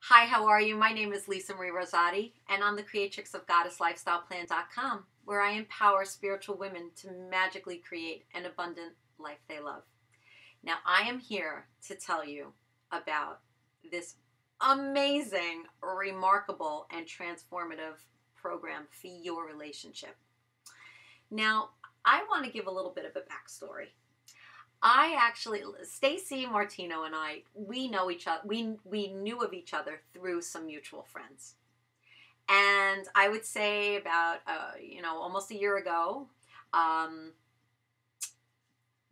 Hi, how are you? My name is Lisa Marie Rosati, and I'm the creatrix of GoddessLifestylePlan.com, where I empower spiritual women to magically create an abundant life they love. Now, I am here to tell you about this amazing, remarkable, and transformative program for your relationship. Now, I want to give a little bit of a backstory. Stacy Martino and I, we know each other. We knew of each other through some mutual friends. And I would say about, almost a year ago,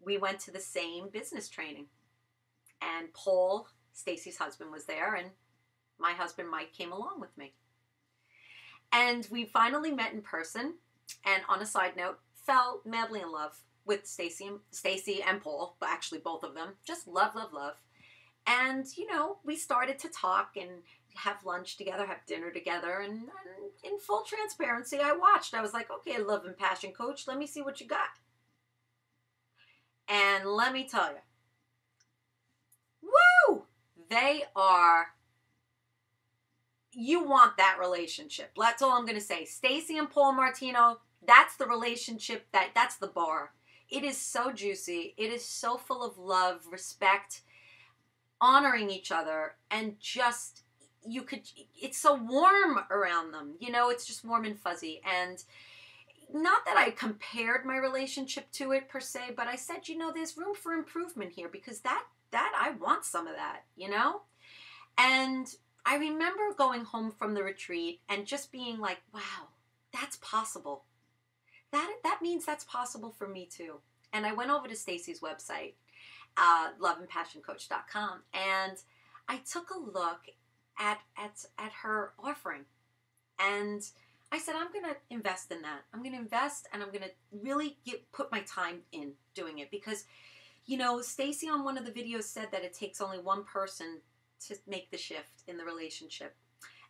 we went to the same business training. And Paul, Stacy's husband, was there, and my husband, Mike, came along with me. And we finally met in person, and on a side note, fell madly in love with Stacy and Paul, but actually both of them. Just love, love, love. And, we started to talk and have lunch together, have dinner together. And in full transparency, I watched. I was like, okay, love and passion coach, let me see what you got. And let me tell you, woo! You want that relationship. That's all I'm going to say. Stacy and Paul Martino, that's the relationship, that's the bar. It is so juicy. It is so full of love, respect, honoring each other, and just, it's so warm around them. It's just warm and fuzzy. And not that I compared my relationship to it per se, but I said, there's room for improvement here, because that I want some of that, And I remember going home from the retreat and just being like, wow, that's possible. That means that's possible for me too. And I went over to Stacy's website, loveandpassioncoach.com, and I took a look at her offering. And I said, I'm going to invest in that. I'm going to invest, and I'm going to really put my time in doing it. Because, Stacy on one of the videos said that it takes only one person to make the shift in the relationship.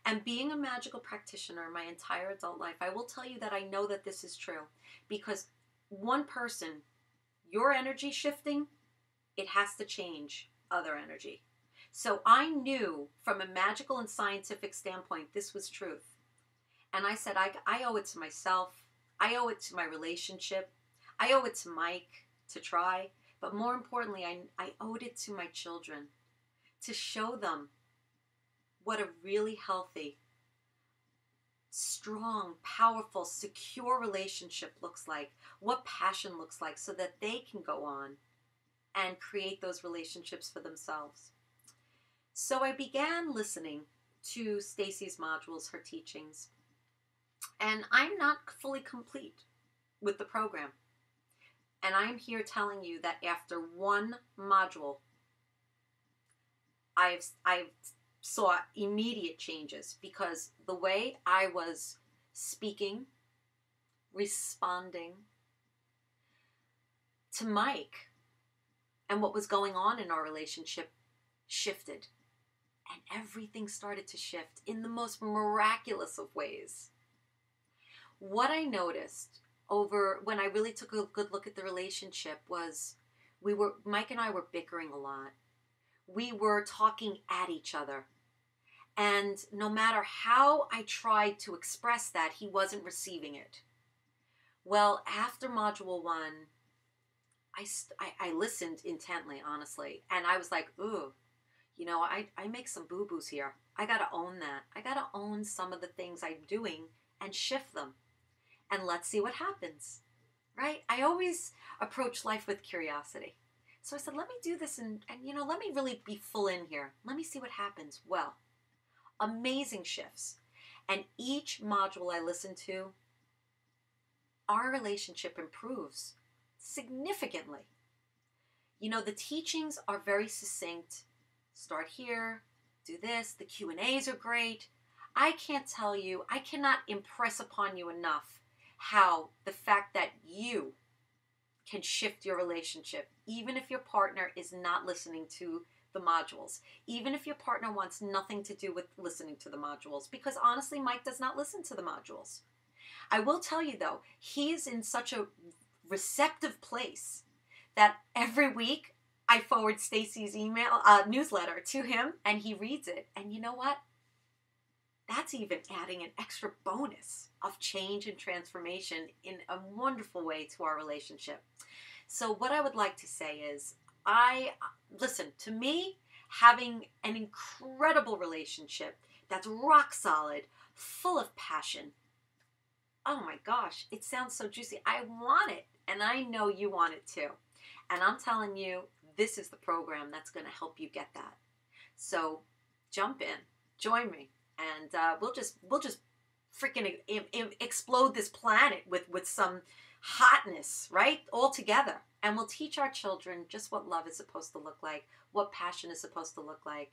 And being a magical practitioner my entire adult life, I will tell you that I know that this is true. Because one person, your energy shifting, it has to change other energy. So I knew from a magical and scientific standpoint, this was truth. And I said, I owe it to myself. I owe it to my relationship. I owe it to Mike to try. But more importantly, I owed it to my children to show them what a really healthy, strong, powerful, secure relationship looks like, what passion looks like, so that they can go on and create those relationships for themselves. So I began listening to Stacy's modules, her teachings, and I'm not fully complete with the program. And I'm here telling you that after one module, I've saw immediate changes, because the way I was speaking, responding to Mike, and what was going on in our relationship shifted. And everything started to shift in the most miraculous of ways. What I noticed when I really took a good look at the relationship was Mike and I were bickering a lot. We were talking at each other. And no matter how I tried to express that, he wasn't receiving it. Well, after module 1, I listened intently, honestly. And I was like, ooh, I make some boo-boos here. I got to own that. I got to own some of the things I'm doing and shift them. And let's see what happens, right? I always approach life with curiosity. So I said, let me do this and let me really be full in here. Let me see what happens. Well, amazing shifts. And each module I listen to, our relationship improves significantly. The teachings are very succinct. Start here, do this. The Q&As are great. I can't tell you, I cannot impress upon you enough how the fact that you can shift your relationship, even if your partner is not listening to the modules, even if your partner wants nothing to do with listening to the modules, because honestly, Mike does not listen to the modules. I will tell you though, he is in such a receptive place that every week I forward Stacy's email newsletter to him, and he reads it. And you know what? that's even adding an extra bonus of change and transformation in a wonderful way to our relationship. So what I would like to say is, listen, to me, having an incredible relationship that's rock solid, full of passion, oh my gosh, it sounds so juicy. I want it, and I know you want it too. And I'm telling you, this is the program that's going to help you get that. So jump in, join me, and we'll just freaking explode this planet with some hotness, right? All together. And we'll teach our children just what love is supposed to look like, what passion is supposed to look like,